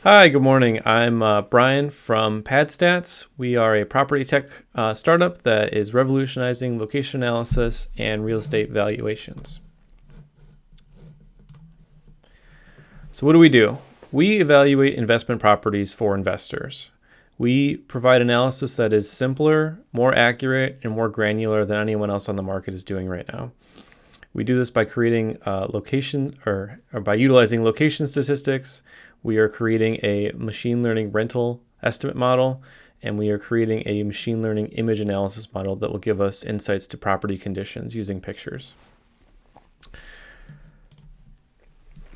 Hi, good morning. I'm Brian from PadStats. We are a property tech startup that is revolutionizing location analysis and real estate valuations. So, what do? We evaluate investment properties for investors. We provide analysis that is simpler, more accurate, and more granular than anyone else on the market is doing right now. We do this by creating location or by utilizing location statistics. We are creating a machine learning rental estimate model, and we are creating a machine learning image analysis model that will give us insights to property conditions using pictures.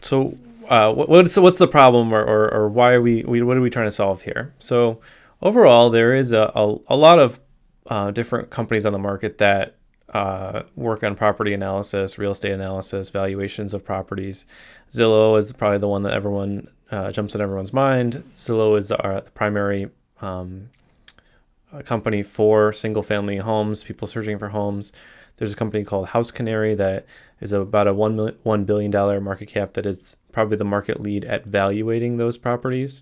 So, what's the problem, or why are we what are we trying to solve here? So, overall, there is a lot of different companies on the market that work on property analysis, real estate analysis, valuations of properties. Zillow is probably the one that everyone jumps in everyone's mind. Zillow is our primary company for single-family homes, people searching for homes. There's a company called House Canary that is about a $1 billion market cap that is probably the market lead at valuating those properties.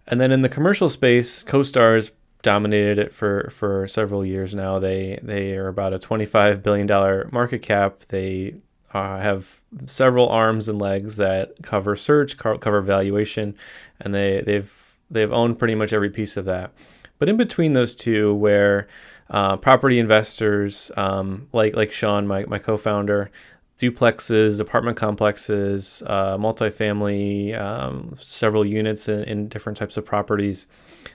And then in the commercial space, CoStar's dominated it for several years now. They are about a $25 billion market cap. They have several arms and legs that cover search, cover valuation, and they've owned pretty much every piece of that. But in between those two, where property investors like Sean, my co-founder, duplexes, apartment complexes, multifamily, several units in different types of properties.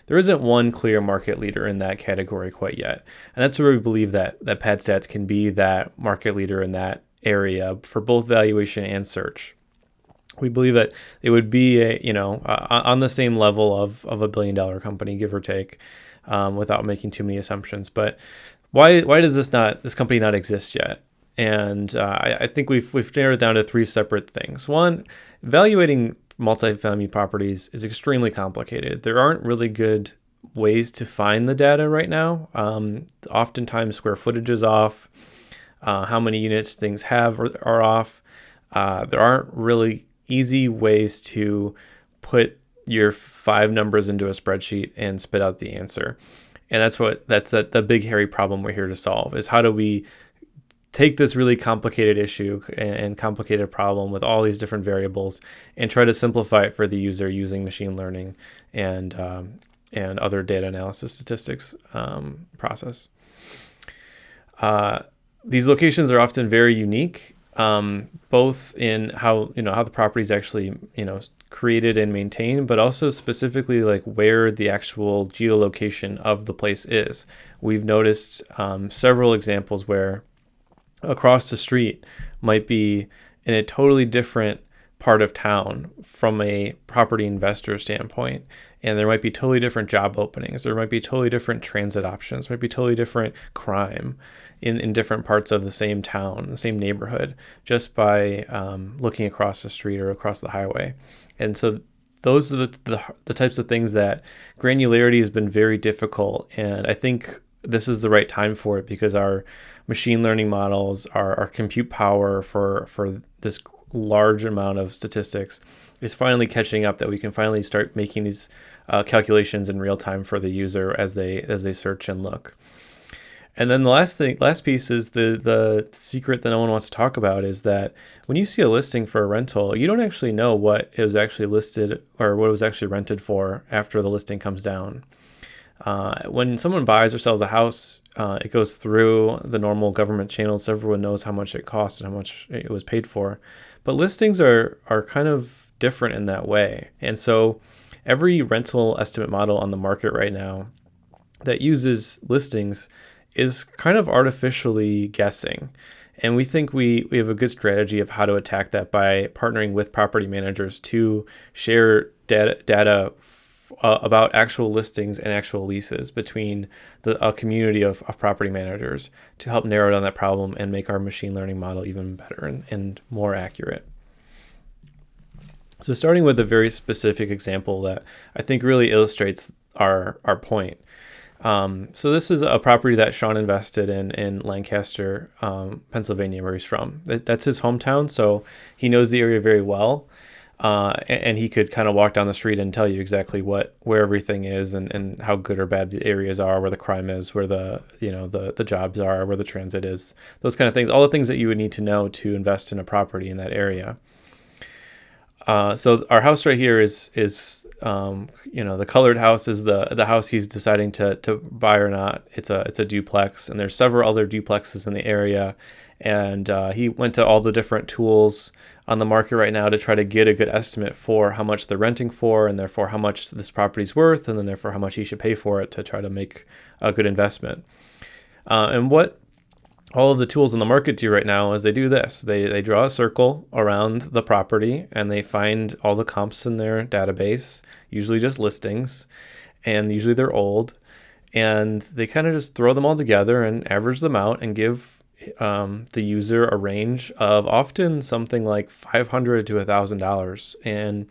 There isn't one clear market leader in that category quite yet. And that's where we believe that PadStats can be that market leader in that area for both valuation and search. We believe that it would be on the same level of a $1 billion company, give or take, without making too many assumptions. But why does this company not exist yet? And I think we've narrowed it down to three separate things. One, evaluating multifamily properties is extremely complicated. There aren't really good ways to find the data right now. Oftentimes, square footage is off. How many units things have are off. There aren't really easy ways to put your 5 numbers into a spreadsheet and spit out the answer. And that's the big hairy problem we're here to solve, is how do we take this really complicated issue and complicated problem with all these different variables and try to simplify it for the user using machine learning and other data analysis statistics process. These locations are often very unique, both in how the property is actually created and maintained, but also specifically like where the actual geolocation of the place is. We've noticed several examples where across the street might be in a totally different part of town from a property investor standpoint. And there might be totally different job openings. There might be totally different transit options, might be totally different crime in different parts of the same town, the same neighborhood, just by looking across the street or across the highway. And so those are the types of things that granularity has been very difficult. And I think this is the right time for it, because our machine learning models, our compute power for this large amount of statistics is finally catching up, that we can finally start making these calculations in real time for the user as they search and look. And then the last piece is the secret that no one wants to talk about, is that when you see a listing for a rental, you don't actually know what it was actually listed or what it was actually rented for after the listing comes down. When someone buys or sells a house, it goes through the normal government channels. So everyone knows how much it cost and how much it was paid for. But listings are kind of different in that way. And so every rental estimate model on the market right now that uses listings is kind of artificially guessing. And we think we have a good strategy of how to attack that by partnering with property managers to share data about actual listings and actual leases between a community of property managers to help narrow down that problem and make our machine learning model even better and more accurate. So starting with a very specific example that I think really illustrates our point. So this is a property that Sean invested in Lancaster, Pennsylvania, where he's from. That's his hometown, so he knows the area very well. and he could kind of walk down the street and tell you exactly where everything is, and how good or bad the areas are, where the crime is, where the jobs are, where the transit is, those kind of things, all the things that you would need to know to invest in a property in that area. So our house right here is the colored house is the house he's deciding to buy or not. It's a duplex, and there's several other duplexes in the area, and he went to all the different tools on the market right now to try to get a good estimate for how much they're renting for, and therefore how much this property's worth, and then therefore how much he should pay for it to try to make a good investment. And what all of the tools on the market do right now is they do this. They draw a circle around the property, and they find all the comps in their database, usually just listings, and usually they're old, and they kind of just throw them all together and average them out and give the user a range of often something like $500 to $1,000. And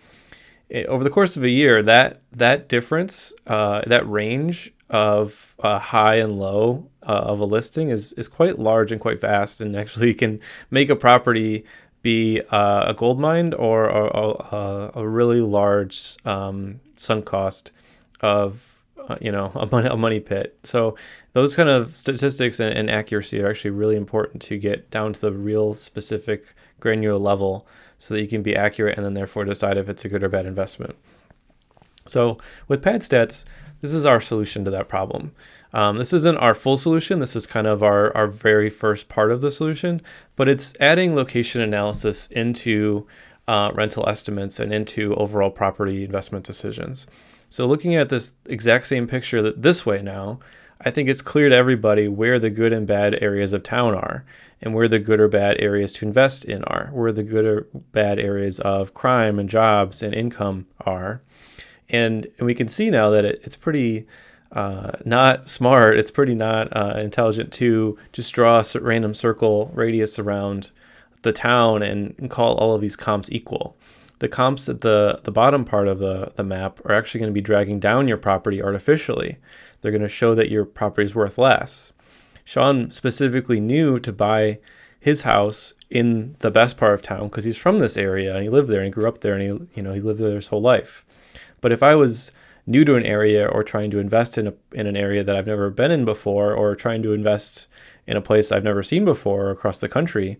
over the course of a year, that difference, that range of high and low of a listing is quite large and quite vast, and actually can make a property be a gold mine or a really large sunk cost of a money pit. So those kind of statistics and accuracy are actually really important to get down to the real specific granular level, so that you can be accurate and then therefore decide if it's a good or bad investment. So with PadStats, this is our solution to that problem. This isn't our full solution. This is kind of our very first part of the solution, but it's adding location analysis into rental estimates and into overall property investment decisions. So looking at this exact same picture this way now, I think it's clear to everybody where the good and bad areas of town are, and where the good or bad areas to invest in are, where the good or bad areas of crime and jobs and income are. And we can see now that it's pretty not smart, it's pretty not intelligent to just draw a random circle radius around the town and call all of these comps equal. The comps at the bottom part of the map are actually going to be dragging down your property artificially. They're going to show that your property is worth less. Sean specifically knew to buy his house in the best part of town because he's from this area and he lived there and he grew up there and he lived there his whole life. But if I was new to an area or trying to invest in an area that I've never been in before, or trying to invest in a place I've never seen before across the country,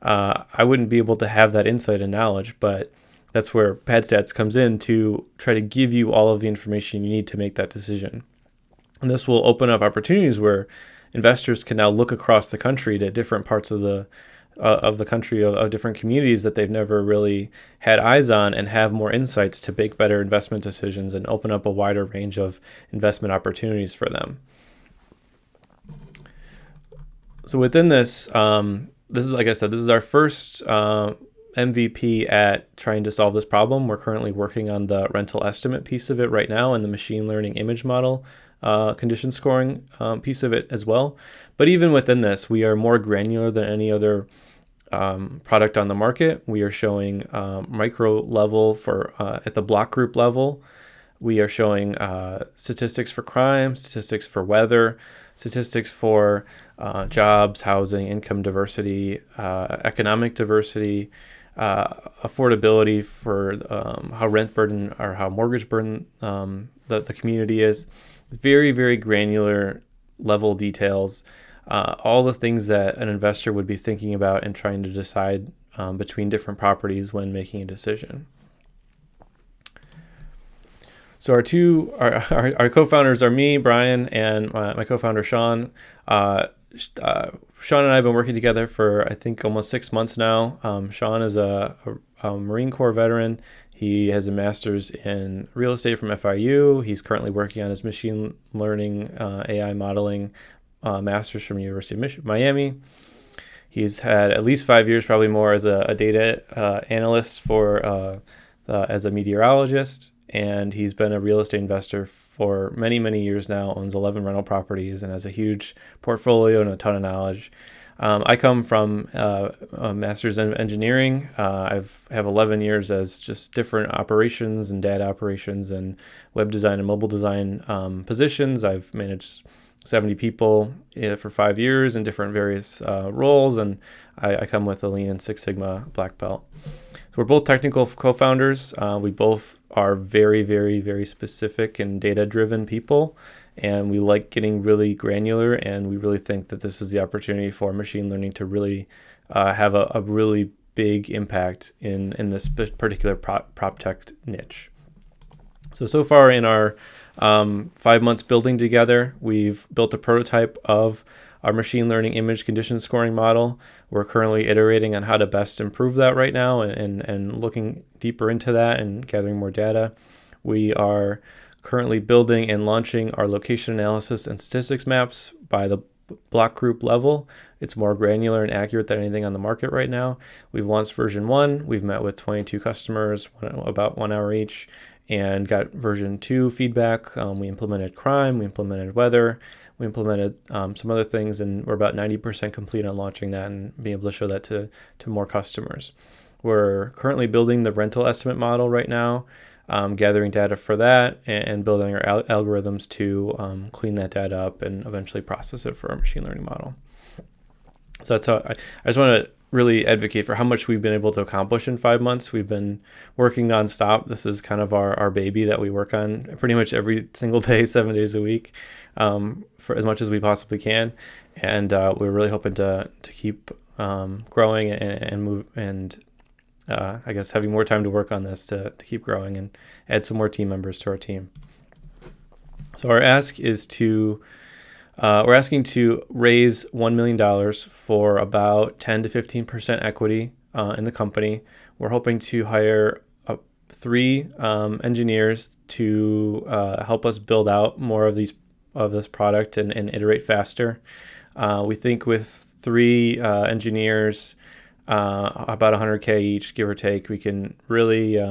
I wouldn't be able to have that insight and knowledge. But that's where PadStats comes in to try to give you all of the information you need to make that decision. And this will open up opportunities where investors can now look across the country to different parts of the country, of different communities that they've never really had eyes on, and have more insights to make better investment decisions and open up a wider range of investment opportunities for them. So within this, this is, like I said, this is our first MVP at trying to solve this problem. We're currently working on the rental estimate piece of it right now, and the machine learning image model condition scoring piece of it as well. But even within this, we are more granular than any other product on the market. We are showing micro level for at the block group level. We are showing statistics for crime, statistics for weather, statistics for jobs, housing, income diversity, economic diversity, affordability for how rent burden or how mortgage burden the community is. It's very, very granular level details, all the things that an investor would be thinking about and trying to decide between different properties when making a decision. So our co-founders are me, Brian, and my co-founder, Sean. Sean and I have been working together for, I think, almost 6 months now. Sean is a Marine Corps veteran. He has a master's in real estate from FIU. He's currently working on his machine learning AI modeling master's from University of Miami. He's had at least 5 years, probably more, as a data analyst as a meteorologist. And he's been a real estate investor for many, many years now, owns 11 rental properties, and has a huge portfolio and a ton of knowledge. I come from a master's in engineering. I have 11 years as just different operations and data operations and web design and mobile design positions. I've managed 70 people for 5 years in different various roles, and I come with a Lean and Six Sigma black belt. So we're both technical co-founders. We both are very, very, very specific and data-driven people, and we like getting really granular, and we really think that this is the opportunity for machine learning to really have a really big impact in this particular prop tech niche. So far in our 5 months building together, we've built a prototype of our machine learning image condition scoring model. We're currently iterating on how to best improve that right now, and looking deeper into that and gathering more data. We are currently building and launching our location analysis and statistics maps by the block group level. It's more granular and accurate than anything on the market right now. We've launched version 1. We've met with 22 customers, about 1 hour each, and got version 2 feedback. We implemented crime, we implemented weather, we implemented some other things, and we're about 90% complete on launching that and being able to show that to more customers. We're currently building the rental estimate model right now, gathering data for that, and building our algorithms to clean that data up and eventually process it for our machine learning model. So that's how I just want to really advocate for how much we've been able to accomplish in 5 months. We've been working nonstop. This is kind of our baby that we work on pretty much every single day, 7 days a week, for as much as we possibly can. And we're really hoping to keep growing and move, and I guess having more time to work on this to keep growing and add some more team members to our team. So our ask is we're asking to raise $1 million for about 10 to 15% equity in the company. We're hoping to hire 3 engineers to help us build out more of this product and iterate faster. We think with 3 engineers, about 100K each, give or take, we can really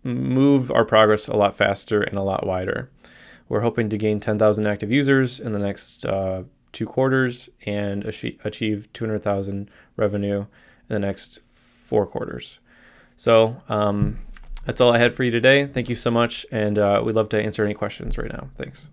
move our progress a lot faster and a lot wider. We're hoping to gain 10,000 active users in the next 2 quarters and achieve 200,000 revenue in the next 4 quarters. So that's all I had for you today. Thank you so much, and we'd love to answer any questions right now. Thanks.